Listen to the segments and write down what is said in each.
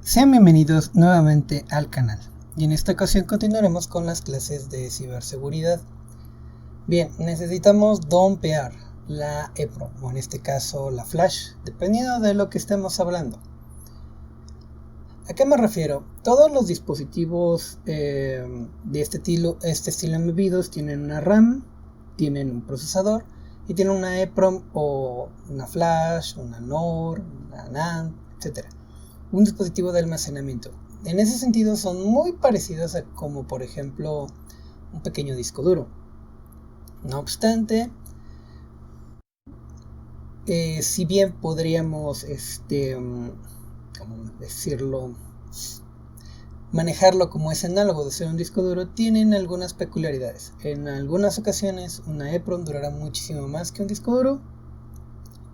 Sean bienvenidos nuevamente al canal y en esta ocasión continuaremos con las clases de ciberseguridad. Bien, necesitamos dumpear la EEPROM o en este caso la flash, dependiendo de lo que estemos hablando. ¿A qué me refiero? Todos los dispositivos de este estilo embebidos tienen una RAM, tienen un procesador y tienen una EEPROM o una flash, una NOR, una NAND, etc. Un dispositivo de almacenamiento. En ese sentido son muy parecidos a como por ejemplo un pequeño disco duro. No obstante, si bien podríamos ¿cómo decirlo? Manejarlo como es análogo de ser un disco duro, tienen algunas peculiaridades. En algunas ocasiones una EEPROM durará muchísimo más que un disco duro,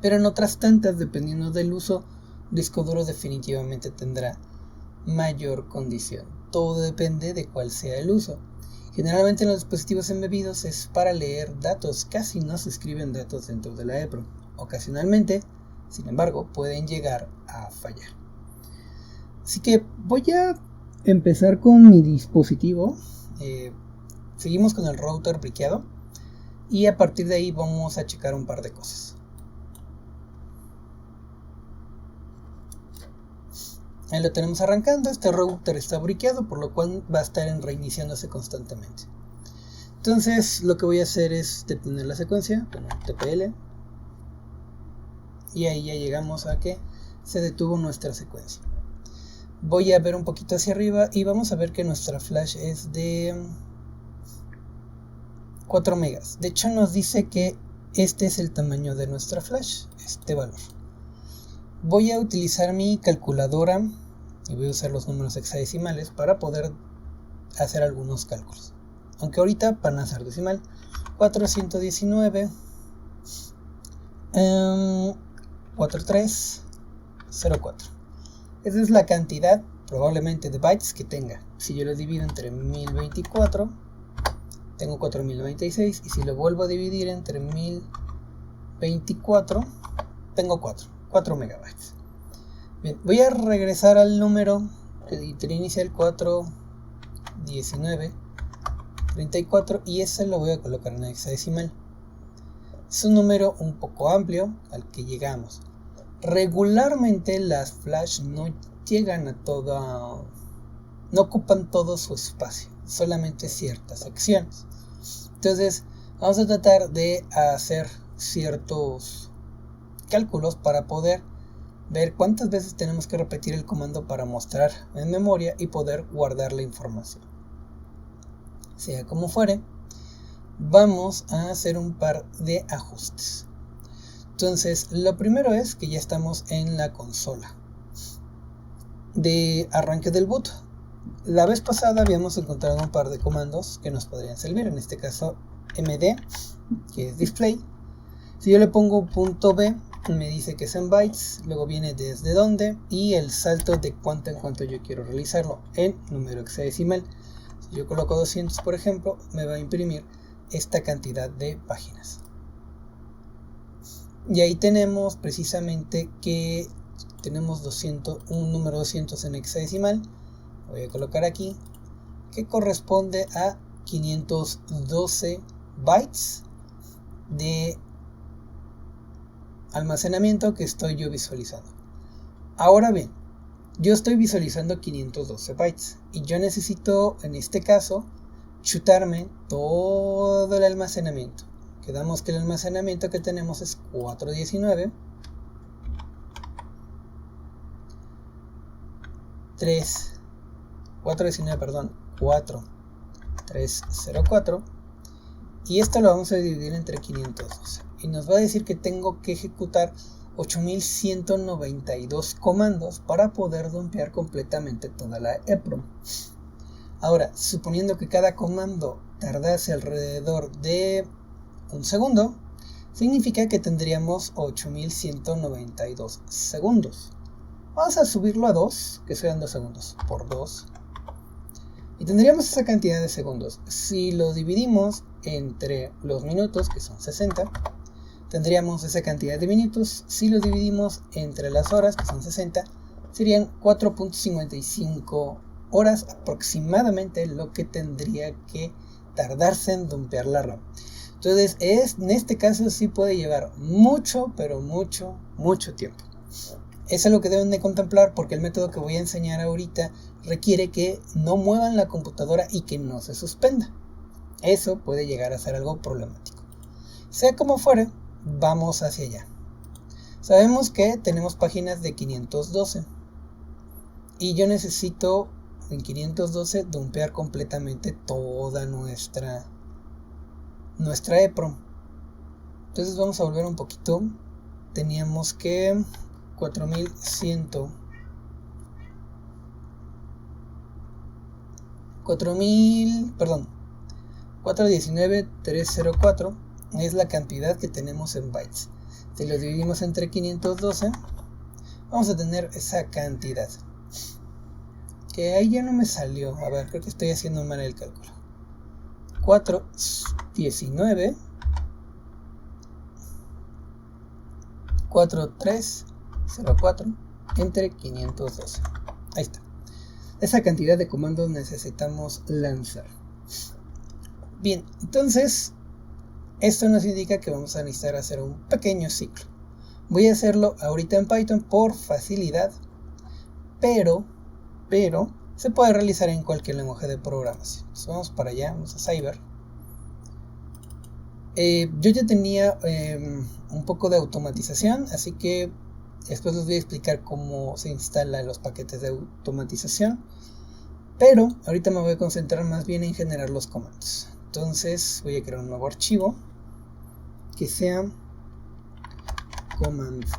pero en otras tantas, dependiendo del uso, un disco duro definitivamente tendrá mayor condición. Todo depende de cuál sea el uso. Generalmente en los dispositivos embebidos es para leer datos, casi no se escriben datos dentro de la EEPROM. Ocasionalmente, sin embargo, pueden llegar a fallar. Así que voy a empezar con mi dispositivo. Seguimos con el router briqueado y a partir de ahí vamos a checar un par de cosas. Ahí lo tenemos arrancando. Este router está briqueado, por lo cual va a estar reiniciándose constantemente. Entonces lo que voy a hacer es detener la secuencia con un TPL y ahí ya llegamos a que se detuvo nuestra secuencia. Voy a ver un poquito hacia arriba y vamos a ver que nuestra flash es de 4 megas. De hecho nos dice que este es el tamaño de nuestra flash, este valor. Voy a utilizar mi calculadora y voy a usar los números hexadecimales para poder hacer algunos cálculos. Aunque ahorita van a ser decimal. 419 4304. Esa es la cantidad probablemente de bytes que tenga. Si yo lo divido entre 1024, tengo 4096. Y si lo vuelvo a dividir entre 1024, tengo 4 megabytes. Bien, voy a regresar al número inicial 41934 y ese lo voy a colocar en hexadecimal. Es un número un poco amplio al que llegamos. Regularmente las flash no llegan a no ocupan todo su espacio, solamente ciertas secciones. Entonces vamos a tratar de hacer ciertos cálculos para poder ver cuántas veces tenemos que repetir el comando para mostrar en memoria y poder guardar la información. Sea como fuere, vamos a hacer un par de ajustes. Entonces, lo primero es que ya estamos en la consola de arranque del boot. La vez pasada habíamos encontrado un par de comandos que nos podrían servir. En este caso, md, que es display. Si yo le pongo .b, me dice que es en bytes, luego viene desde dónde y el salto de cuánto en cuánto yo quiero realizarlo en número hexadecimal. Si yo coloco 200, por ejemplo, me va a imprimir esta cantidad de páginas. Y ahí tenemos precisamente que tenemos un número 200 en hexadecimal. Voy a colocar aquí que corresponde a 512 bytes de almacenamiento que estoy yo visualizando. Ahora bien, yo estoy visualizando 512 bytes y yo necesito en este caso chutarme todo el almacenamiento. Quedamos que el almacenamiento que tenemos es 419 4304 y esto lo vamos a dividir entre 512 y nos va a decir que tengo que ejecutar 8192 comandos para poder dumpear completamente toda la EEPROM. Ahora, suponiendo que cada comando tardase alrededor de un segundo, significa que tendríamos 8192 segundos. Vamos a subirlo a 2, que sean 2 segundos por 2. Y tendríamos esa cantidad de segundos. Si lo dividimos entre los minutos, que son 60, tendríamos esa cantidad de minutos. Si lo dividimos entre las horas, que son 60, serían 4.55 horas aproximadamente lo que tendría que tardarse en dumpear la RAM. Entonces en este caso sí puede llevar mucho, pero mucho tiempo. Eso es lo que deben de contemplar, porque el método que voy a enseñar ahorita requiere que no muevan la computadora y que no se suspenda. Eso puede llegar a ser algo problemático. Sea como fuere, vamos hacia allá. Sabemos que tenemos páginas de 512 y yo necesito en 512 dumpear completamente toda nuestra EEPROM. Entonces vamos a volver un poquito. Teníamos que 419.304 es la cantidad que tenemos en bytes. Si lo dividimos entre 512, vamos a tener esa cantidad. Que ahí ya no me salió. A ver, creo que estoy haciendo mal el cálculo. 419.4304 entre 512. Ahí está. Esa cantidad de comandos necesitamos lanzar. Bien, entonces esto nos indica que vamos a necesitar hacer un pequeño ciclo. Voy a hacerlo ahorita en Python por facilidad, pero se puede realizar en cualquier lenguaje de programación. Entonces vamos para allá, vamos a Cyber. Yo ya tenía un poco de automatización, así que después les voy a explicar cómo se instalan los paquetes de automatización, pero ahorita me voy a concentrar más bien en generar los comandos. Entonces voy a crear un nuevo archivo que sea command.py.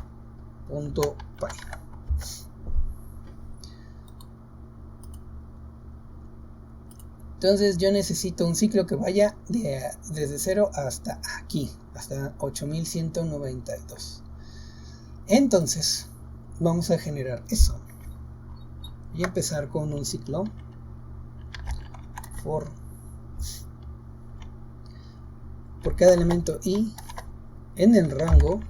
Entonces yo necesito un ciclo que vaya desde 0 hasta aquí, hasta 8192. Entonces vamos a generar eso. Voy a empezar con un ciclo for por cada elemento i en el rango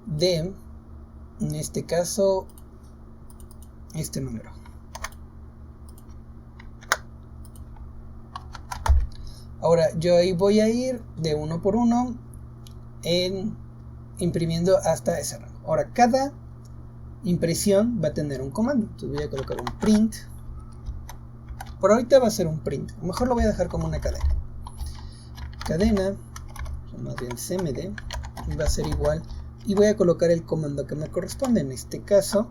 de, en este caso, este número. Ahora yo ahí voy a ir de uno por uno imprimiendo hasta ese rango. Ahora cada impresión va a tener un comando. Entonces voy a colocar un print. Por ahorita va a ser un print. A lo mejor lo voy a dejar como una cadena. Cadena, más bien cmd, va a ser igual. Y voy a colocar el comando que me corresponde. En este caso,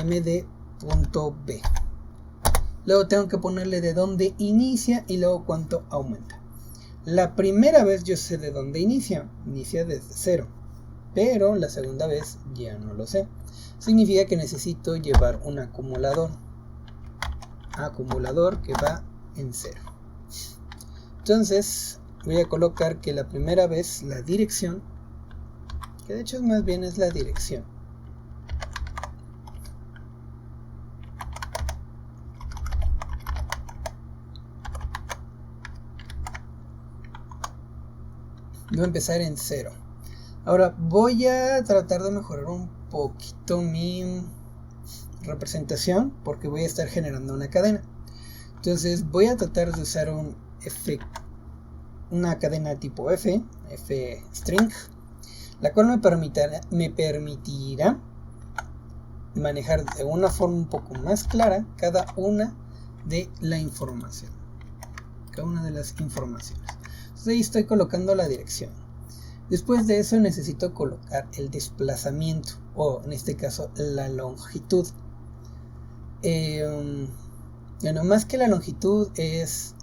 md.b. Luego tengo que ponerle de dónde inicia y luego cuánto aumenta. La primera vez yo sé de dónde inicia desde 0, pero la segunda vez ya no lo sé. Significa que necesito llevar un acumulador que va en 0. Entonces voy a colocar que la primera vez la dirección, que de hecho más bien es la dirección, voy a empezar en 0. Ahora voy a tratar de mejorar un poquito mi representación porque voy a estar generando una cadena. Entonces voy a tratar de usar una cadena tipo f string, la cual me permitirá manejar de una forma un poco más clara cada una de las informaciones. Entonces ahí estoy colocando la dirección. Después de eso necesito colocar el desplazamiento, o en este caso la longitud. Bueno, más que la longitud es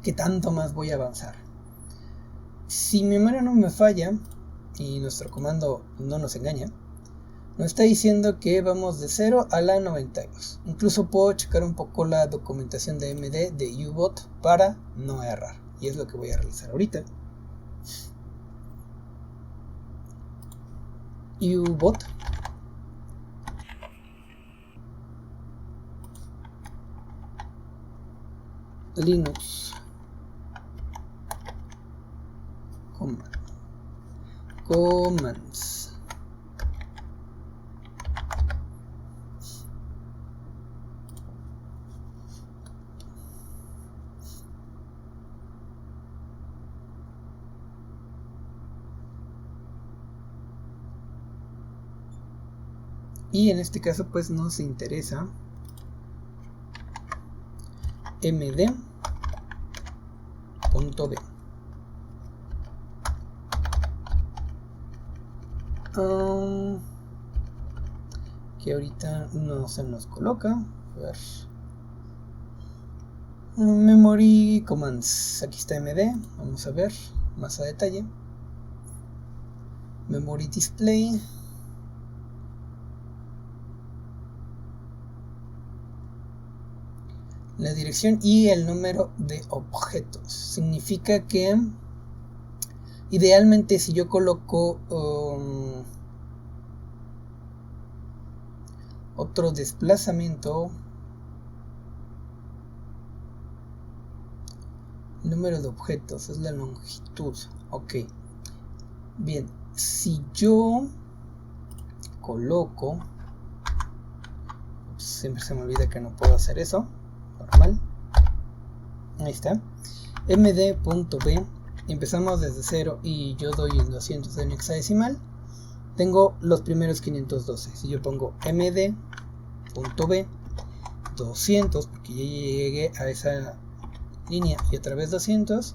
qué tanto más voy a avanzar. Si mi memoria no me falla y nuestro comando no nos engaña, nos está diciendo que vamos de 0 a la 92. Incluso puedo checar un poco la documentación de MD de U-Bot para no errar, y es lo que voy a realizar ahorita. U-Bot Linux commands. y en este caso pues nos interesa md.b. Que ahorita no se nos coloca. A ver. Memory commands. Aquí está md. Vamos a ver más a detalle. Memory display. La dirección y el número de objetos. Significa que idealmente si yo coloco otro desplazamiento, el número de objetos es la longitud. Ok, bien, si yo coloco, siempre se me olvida que no puedo hacer eso, normal, ahí está, md.b, empezamos desde 0 y yo doy el 200 en hexadecimal, tengo los primeros 512. Si yo pongo md.b 200, porque ya llegué a esa línea y otra vez 200,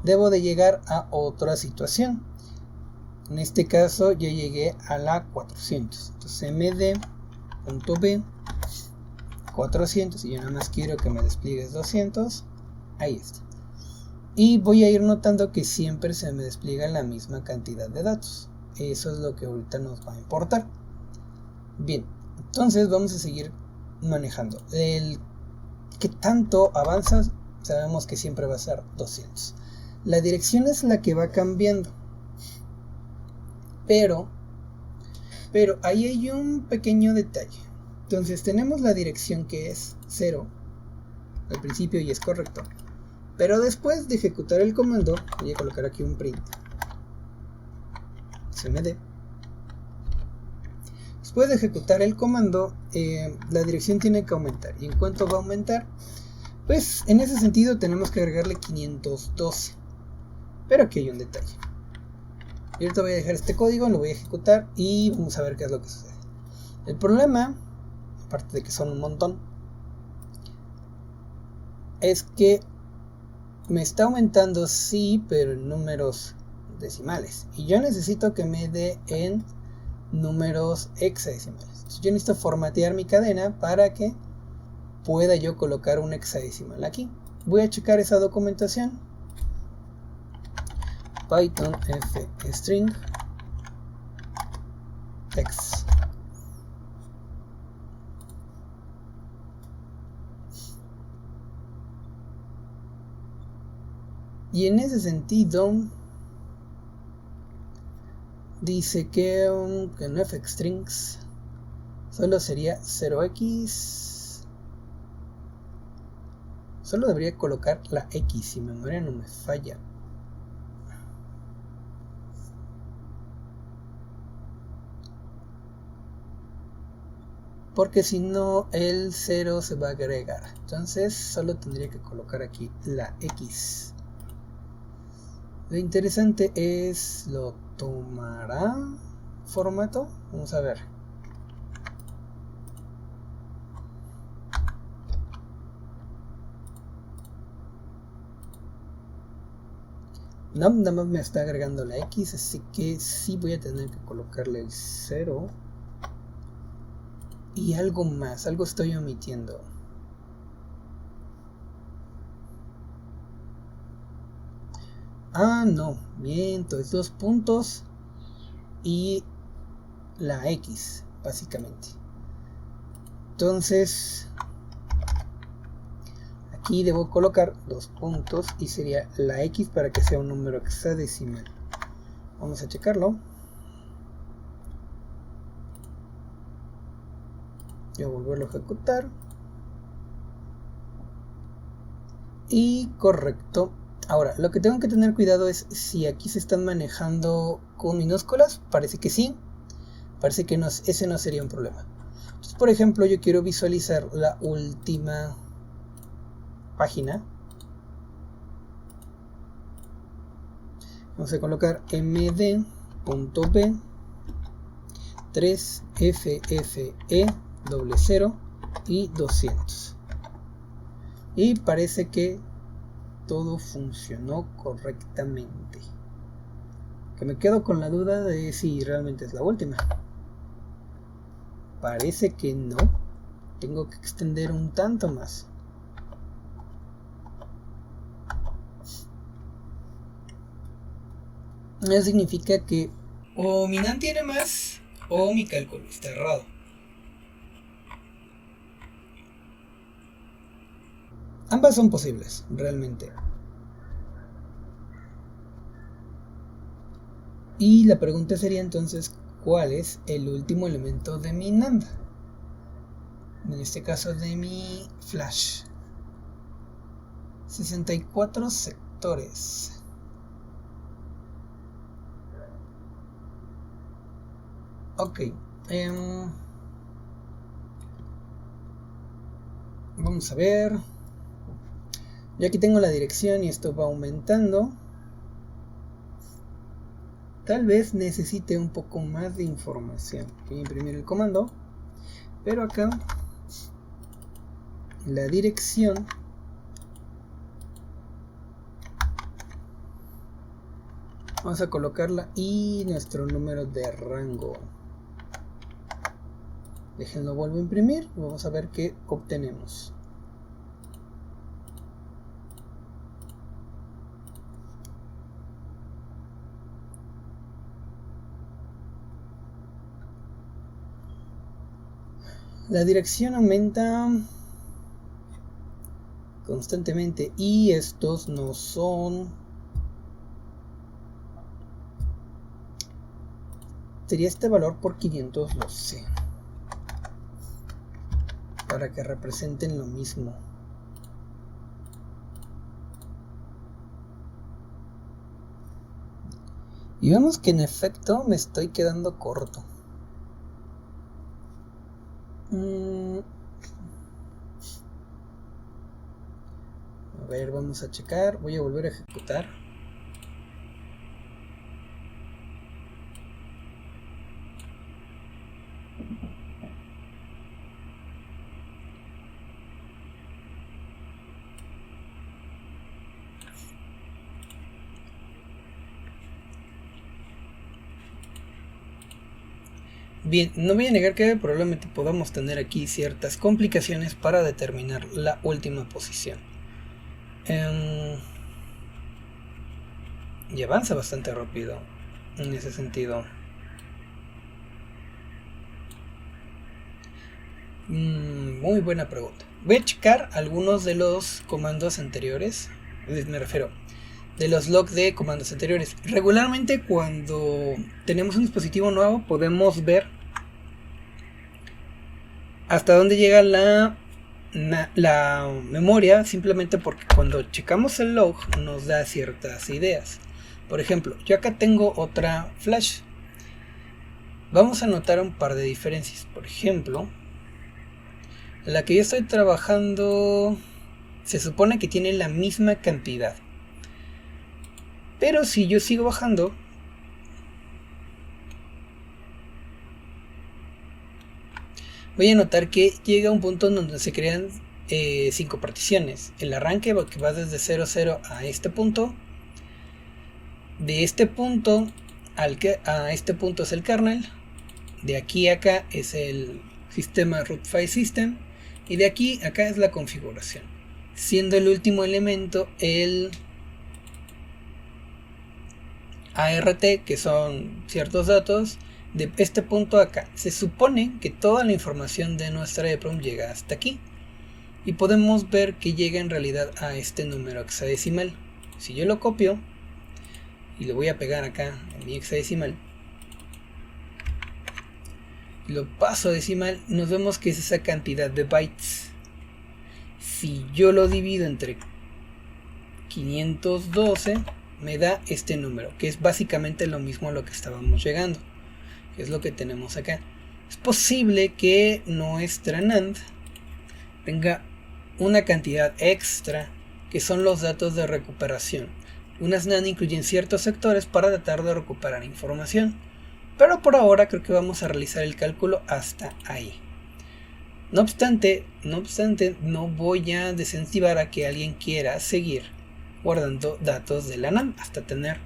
debo de llegar a otra situación. En este caso ya llegué a la 400. Entonces md.b 400, y yo nada más quiero que me despliegues 200. Ahí está. Y voy a ir notando que siempre se me despliega la misma cantidad de datos. Eso es lo que ahorita nos va a importar. Bien, entonces vamos a seguir manejando. El que tanto avanza, sabemos que siempre va a ser 200. La dirección es la que va cambiando. Pero ahí hay un pequeño detalle. Entonces tenemos la dirección que es 0 al principio y es correcto. Pero después de ejecutar el comando, voy a colocar aquí un print cmd. Después de ejecutar el comando, la dirección tiene que aumentar. ¿Y en cuánto va a aumentar? Pues en ese sentido tenemos que agregarle 512. Pero aquí hay un detalle. Y ahorita voy a dejar este código, lo voy a ejecutar y vamos a ver qué es lo que sucede. El problema, aparte de que son un montón, es que me está aumentando, sí, pero en números decimales. Y yo necesito que me dé en números hexadecimales. Entonces yo necesito formatear mi cadena para que pueda yo colocar un hexadecimal aquí. Voy a checar esa documentación. Python f string hex. Y en ese sentido dice que en fstrings solo sería 0x. Solo debería colocar la x, si mi memoria no me falla. Porque si no, el 0 se va a agregar. Entonces solo tendría que colocar aquí la x. Lo interesante es, ¿lo tomará formato? Vamos a ver. No, nada más me está agregando la x, así que sí voy a tener que colocarle el 0. Y algo más, algo estoy omitiendo. Ah, no, miento, es 2 puntos y la x, básicamente. Entonces, aquí debo colocar 2 puntos y sería la x para que sea un número hexadecimal. Vamos a checarlo. Voy a volverlo a ejecutar. Y correcto. Ahora, lo que tengo que tener cuidado es si aquí se están manejando con minúsculas. Parece que sí. Parece que no, ese no sería un problema. Entonces, por ejemplo, yo quiero visualizar la última página. Vamos a colocar md.b 3 FFE00 y 200. Y parece que todo funcionó correctamente. Que me quedo con la duda de si realmente es la última. Parece que no. Tengo que extender un tanto más. Eso significa que o mi NAND tiene más o mi cálculo está errado. Ambas son posibles, realmente. Y la pregunta sería entonces, ¿cuál es el último elemento de mi NAND? En este caso de mi flash. 64 sectores. Ok. Vamos a ver. Yo aquí tengo la dirección y esto va aumentando. Tal vez necesite un poco más de información. Voy a imprimir el comando. Pero acá la dirección vamos a colocarla y nuestro número de rango. Déjenlo, vuelvo a imprimir y vamos a ver qué obtenemos. La dirección aumenta constantemente y estos no son... Sería este valor por 500, lo sé. Para que representen lo mismo. Y vemos que en efecto me estoy quedando corto. A ver, vamos a checar. Voy a volver a ejecutar. Bien, no voy a negar que probablemente podamos tener aquí ciertas complicaciones para determinar la última posición. Y avanza bastante rápido en ese sentido. Muy buena pregunta. Voy a checar algunos de los comandos anteriores. Me refiero de los logs de comandos anteriores. Regularmente cuando tenemos un dispositivo nuevo podemos ver hasta dónde llega la memoria, simplemente porque cuando checamos el log nos da ciertas ideas. Por ejemplo, yo acá tengo otra flash. Vamos a notar un par de diferencias. Por ejemplo, la que yo estoy trabajando se supone que tiene la misma cantidad. Pero si yo sigo bajando, voy a notar que llega un punto en donde se crean 5 particiones. El arranque que va desde 00 a este punto. De este punto a este punto es el kernel. De aquí a acá es el sistema root file system. Y de aquí a acá es la configuración. Siendo el último elemento el ART, que son ciertos datos. De este punto a acá se supone que toda la información de nuestra EEPROM llega hasta aquí y podemos ver que llega en realidad a este número hexadecimal. Si yo lo copio y lo voy a pegar acá en mi hexadecimal y lo paso a decimal, nos vemos que es esa cantidad de bytes. Si yo lo divido entre 512 me da este número, que es básicamente lo mismo a lo que estábamos llegando, que es lo que tenemos acá. Es posible que nuestra NAND tenga una cantidad extra, que son los datos de recuperación. Unas NAND incluyen ciertos sectores para tratar de recuperar información. pero por ahora creo que vamos a realizar el cálculo hasta ahí. No obstante, no voy a desincentivar a que alguien quiera seguir guardando datos de la NAND hasta tener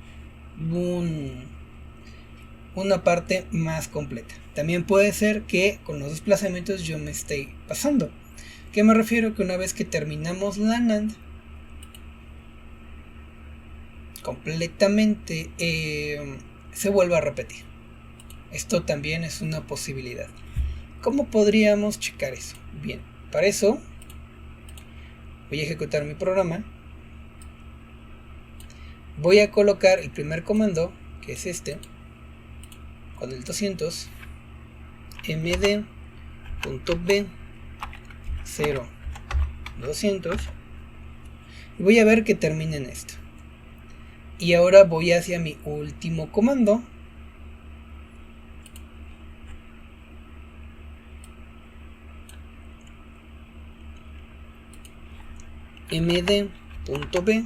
una parte más completa. También puede ser que con los desplazamientos yo me esté pasando. ¿Qué me refiero? Que una vez que terminamos la NAND completamente, se vuelva a repetir. Esto también es una posibilidad. ¿Cómo podríamos checar eso? Bien, para eso voy a ejecutar mi programa. Voy a colocar el primer comando, que es este, con el 200 md.b 0 200, y voy a ver que termina en esto. Y ahora voy hacia mi último comando, md.b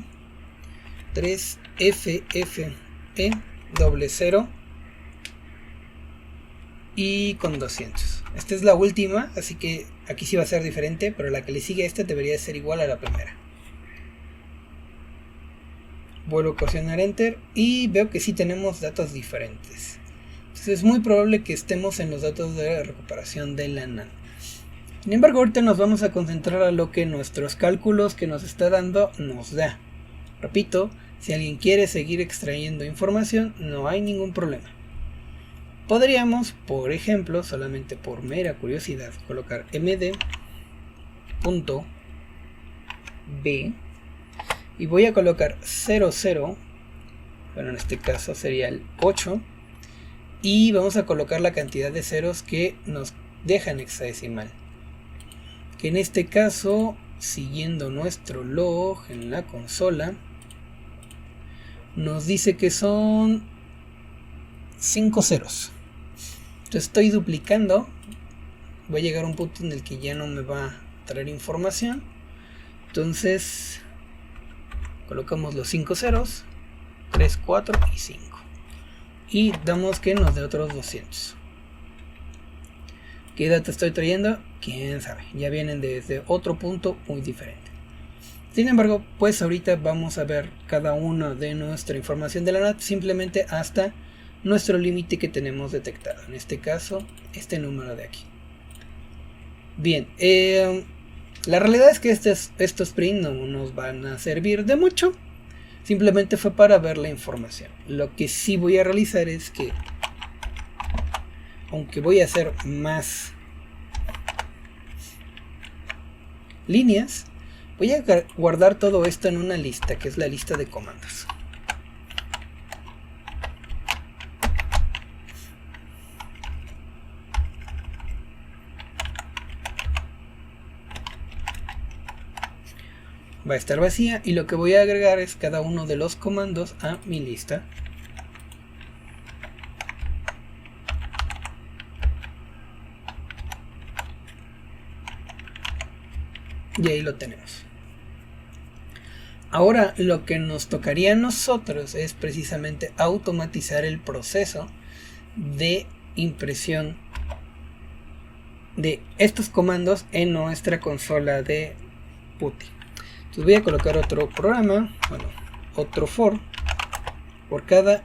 3ffe00 y con 200. Esta es la última, así que aquí sí va a ser diferente, pero la que le sigue a esta debería ser igual a la primera. Vuelvo a presionar Enter y veo que sí tenemos datos diferentes. Entonces es muy probable que estemos en los datos de recuperación de la NAND. Sin embargo, ahorita nos vamos a concentrar a lo que nuestros cálculos que nos está dando nos da. Repito, si alguien quiere seguir extrayendo información, no hay ningún problema. Podríamos, por ejemplo, solamente por mera curiosidad, colocar md.b y voy a colocar 00, bueno, en este caso sería el 8, y vamos a colocar la cantidad de ceros que nos dejan hexadecimal, que en este caso, siguiendo nuestro log en la consola, nos dice que son 5 ceros. Entonces estoy duplicando, voy a llegar a un punto en el que ya no me va a traer información. Entonces colocamos los 5 ceros, 3, 4 y 5, y damos que nos dé otros 200. ¿Qué datos estoy trayendo? Quién sabe, ya vienen desde otro punto muy diferente. Sin embargo, pues ahorita vamos a ver cada una de nuestra información de la NAND simplemente hasta nuestro límite que tenemos detectado, en este caso este número de aquí. Bien, la realidad es que estos prints no nos van a servir de mucho, simplemente fue para ver la información. Lo que sí voy a realizar es que, aunque voy a hacer más líneas, voy a guardar todo esto en una lista, que es la lista de comandos. Va a estar vacía y lo que voy a agregar es cada uno de los comandos a mi lista. Y ahí lo tenemos. Ahora lo que nos tocaría a nosotros es precisamente automatizar el proceso de impresión de estos comandos en nuestra consola de PuTTY. Entonces voy a colocar otro programa, bueno, otro for por cada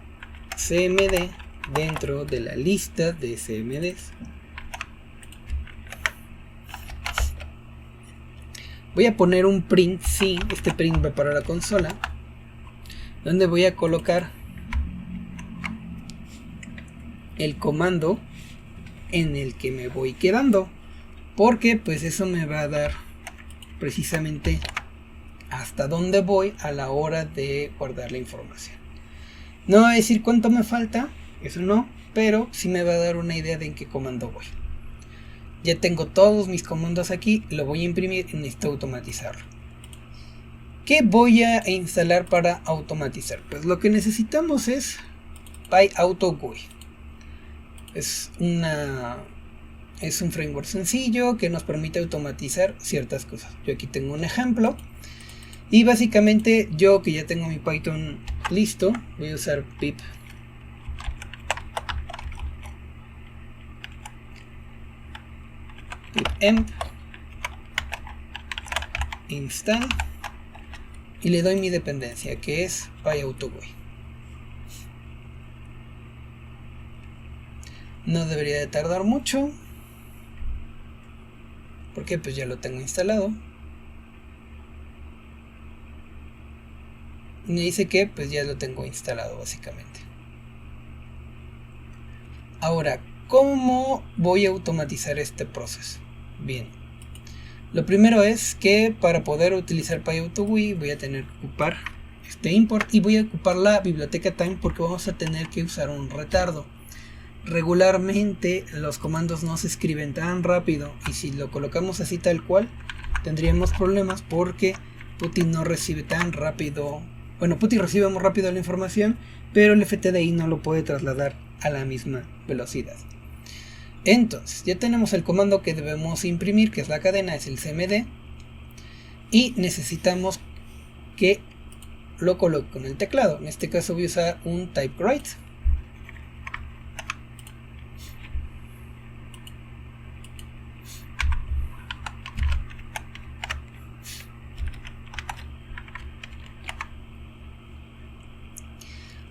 CMD dentro de la lista de CMDs. Voy a poner un print, sí, este print va para la consola, donde voy a colocar el comando en el que me voy quedando, porque pues eso me va a dar precisamente hasta dónde voy a la hora de guardar la información. No va a decir cuánto me falta, eso no, pero sí me va a dar una idea de en qué comando voy. Ya tengo todos mis comandos aquí, lo voy a imprimir y necesito automatizarlo. ¿Qué voy a instalar para automatizar? Pues lo que necesitamos es PyAutoGUI. Es un framework sencillo que nos permite automatizar ciertas cosas. Yo aquí tengo un ejemplo. Y básicamente yo que ya tengo mi Python listo, voy a usar pip pipemp install y le doy mi dependencia, que es PyAutoGUI. No debería de tardar mucho, porque pues ya lo tengo instalado. Me dice que pues ya lo tengo instalado básicamente. Ahora, ¿cómo voy a automatizar este proceso? Bien, lo primero es que para poder utilizar PyAutoGUI voy a tener que ocupar este import y voy a ocupar la biblioteca time porque vamos a tener que usar un retardo. Regularmente los comandos no se escriben tan rápido y si lo colocamos así tal cual tendríamos problemas porque PuTTY no recibe tan rápido. Bueno, PuTTY recibe muy rápido la información, pero el FTDI no lo puede trasladar a la misma velocidad. Entonces, ya tenemos el comando que debemos imprimir, que es la cadena, es el cmd, y necesitamos que lo coloque con el teclado. En este caso voy a usar un typewrite.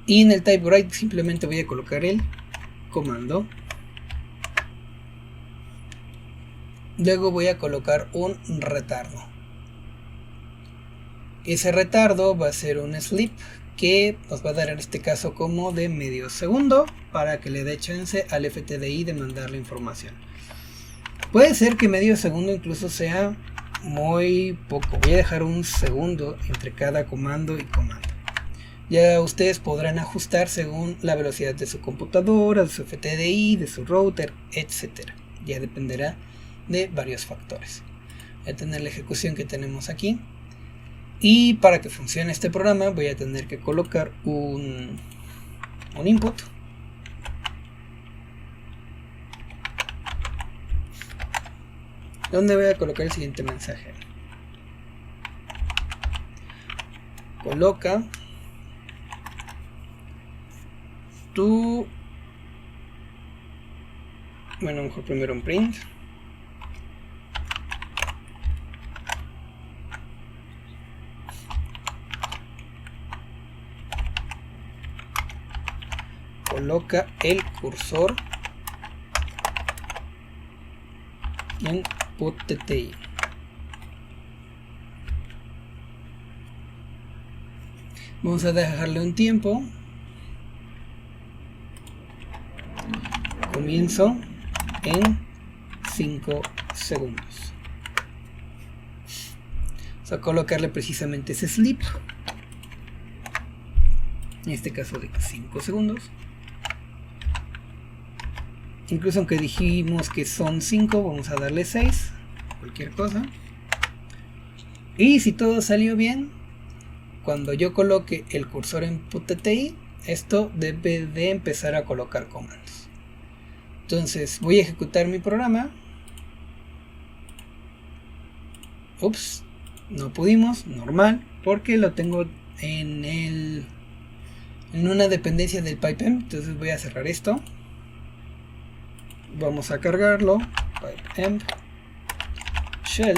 Y en el typewrite simplemente voy a colocar el comando. Luego voy a colocar un retardo. Ese retardo va a ser un sleep que nos va a dar en este caso como de medio segundo para que le dé chance al FTDI de mandar la información. Puede ser que medio segundo incluso sea muy poco. Voy a dejar un segundo entre cada comando y comando. Ya ustedes podrán ajustar según la velocidad de su computadora, de su FTDI, de su router, etc. Ya dependerá de varios factores. Voy a tener la ejecución que tenemos aquí. Y para que funcione este programa voy a tener que colocar un input. Donde voy a colocar el siguiente mensaje. Coloca tu... Bueno, mejor primero un print. Coloca el cursor en PuTTY. Vamos a dejarle un tiempo. Comienzo en 5 segundos. Vamos a colocarle precisamente ese sleep. En este caso de 5 segundos. Incluso aunque dijimos que son 5, vamos a darle 6. Cualquier cosa. Y si todo salió bien, cuando yo coloque el cursor en PuTTY, esto debe de empezar a colocar comandos. Entonces voy a ejecutar mi programa. Ups, no pudimos, normal, porque lo tengo en una dependencia del pipemp. Entonces voy a cerrar esto. Vamos a cargarlo. Pipemp shell.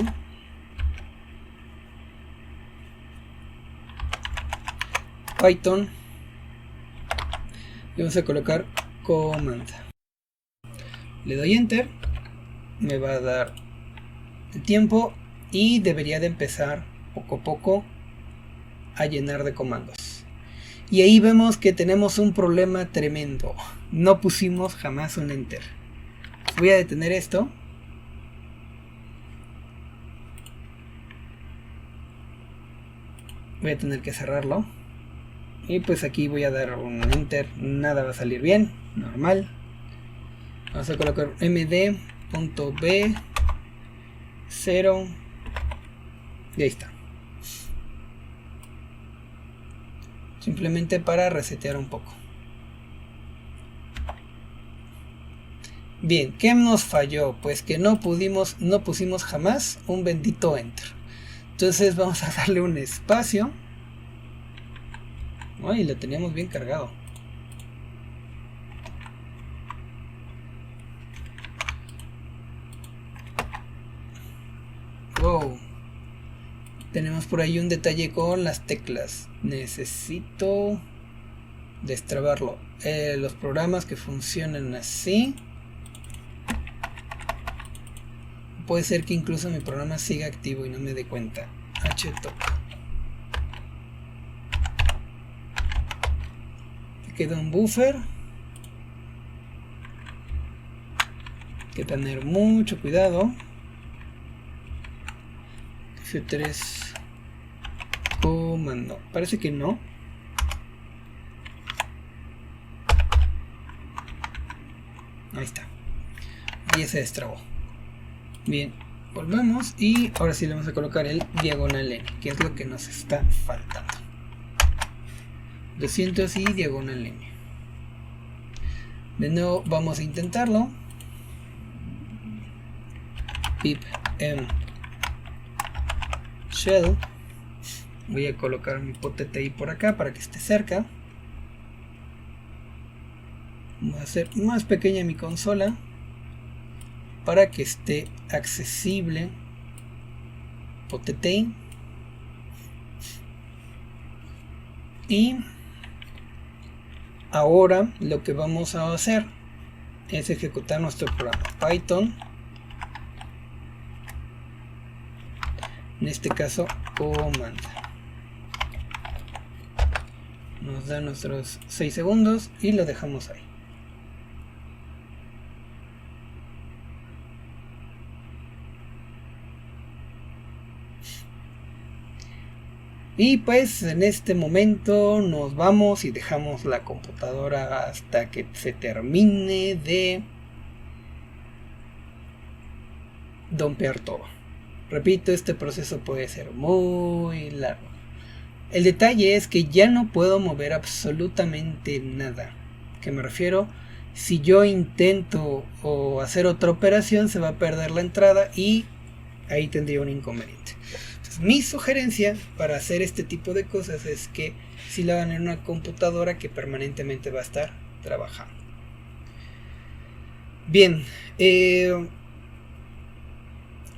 Python. Y vamos a colocar command. Le doy enter. Me va a dar el tiempo y debería de empezar poco a poco a llenar de comandos. Y ahí vemos que tenemos un problema tremendo. No pusimos jamás un enter. Voy a detener esto. Voy a tener que cerrarlo. Y pues aquí voy a dar un enter. Nada va a salir bien. Normal. Vamos a colocar md.b0. Y ahí está. Simplemente para resetear un poco. Bien, ¿qué nos falló? Pues que no pusimos jamás un bendito enter. Entonces vamos a darle un espacio. Ay, lo teníamos bien cargado. go. Tenemos por ahí un detalle con las teclas. Necesito destrabarlo. Los programas que funcionan así. Puede ser que incluso mi programa siga activo y no me dé cuenta. Htop. Queda un buffer. Hay que tener mucho cuidado. F3 comando. Parece que no. Ahí está. Y ya se destrabó. Bien, volvemos y ahora sí le vamos a colocar el diagonal N, que es lo que nos está faltando. 200 y diagonal N. De nuevo vamos a intentarlo. Pip m shell. Voy a colocar mi POTTI por acá para que esté cerca. Voy a hacer más pequeña mi consola para que esté accesible. POTTI. Y ahora lo que vamos a hacer es ejecutar nuestro programa Python. En este caso command. Nos da nuestros 6 segundos y lo dejamos ahí. Y pues en este momento nos vamos y dejamos la computadora hasta que se termine de dumpear todo. Repito, este proceso puede ser muy largo. El detalle es que ya no puedo mover absolutamente nada. ¿A qué me refiero? Si yo intento o hacer otra operación, se va a perder la entrada y ahí tendría un inconveniente. Entonces, mi sugerencia para hacer este tipo de cosas es que si lo hagan en una computadora que permanentemente va a estar trabajando. Bien,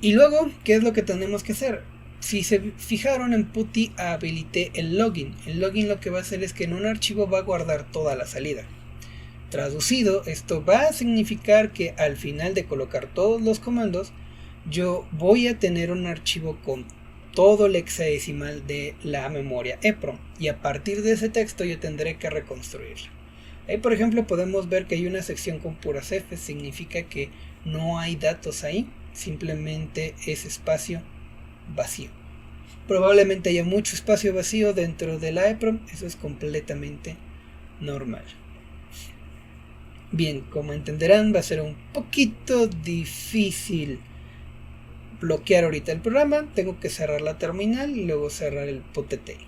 y luego, ¿qué es lo que tenemos que hacer? Si se fijaron, en PuTTY habilité el login. El login lo que va a hacer es que en un archivo va a guardar toda la salida. Traducido, esto va a significar que al final de colocar todos los comandos, yo voy a tener un archivo con todo el hexadecimal de la memoria EPROM. Y a partir de ese texto yo tendré que reconstruirlo. Ahí, por ejemplo, podemos ver que hay una sección con puras F. Significa que no hay datos ahí. Simplemente es espacio vacío. Probablemente haya mucho espacio vacío dentro de la EPROM. Eso es completamente normal. Bien, como entenderán, va a ser un poquito difícil bloquear ahorita el programa. Tengo que cerrar la terminal y luego cerrar el POTTI.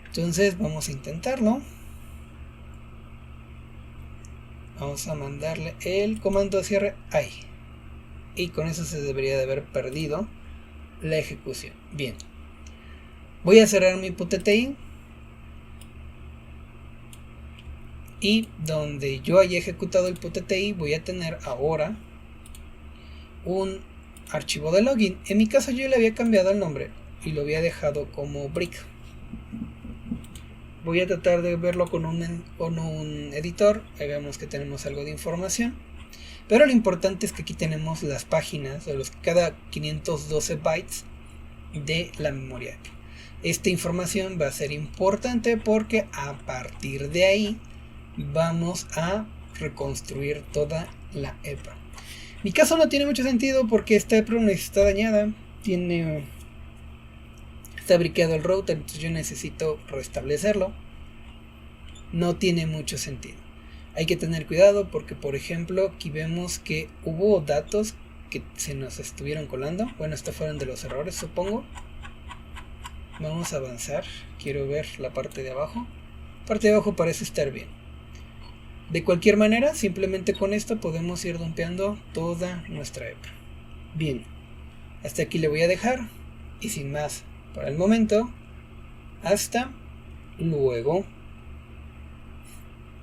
Entonces vamos a intentarlo. Vamos a mandarle el comando de cierre ahí. Y con eso se debería de haber perdido la ejecución. Bien. Voy a cerrar mi POTTI. Y donde yo haya ejecutado el POTTI voy a tener ahora un archivo de login. En mi caso yo le había cambiado el nombre y lo había dejado como brick. Voy a tratar de verlo con un editor. Ahí vemos que tenemos algo de información. Pero lo importante es que aquí tenemos las páginas de cada 512 bytes de la memoria. Esta información va a ser importante porque a partir de ahí vamos a reconstruir toda la EPROM. Mi caso no tiene mucho sentido porque esta EPROM está dañada. Está briqueado el router, entonces yo necesito restablecerlo. No tiene mucho sentido. Hay que tener cuidado porque, por ejemplo, aquí vemos que hubo datos que se nos estuvieron colando. Bueno, estos fueron de los errores, supongo. Vamos a avanzar. Quiero ver la parte de abajo. La parte de abajo parece estar bien. De cualquier manera, simplemente con esto podemos ir dumpeando toda nuestra EPROM. Bien, hasta aquí le voy a dejar. Y sin más, por el momento, hasta luego.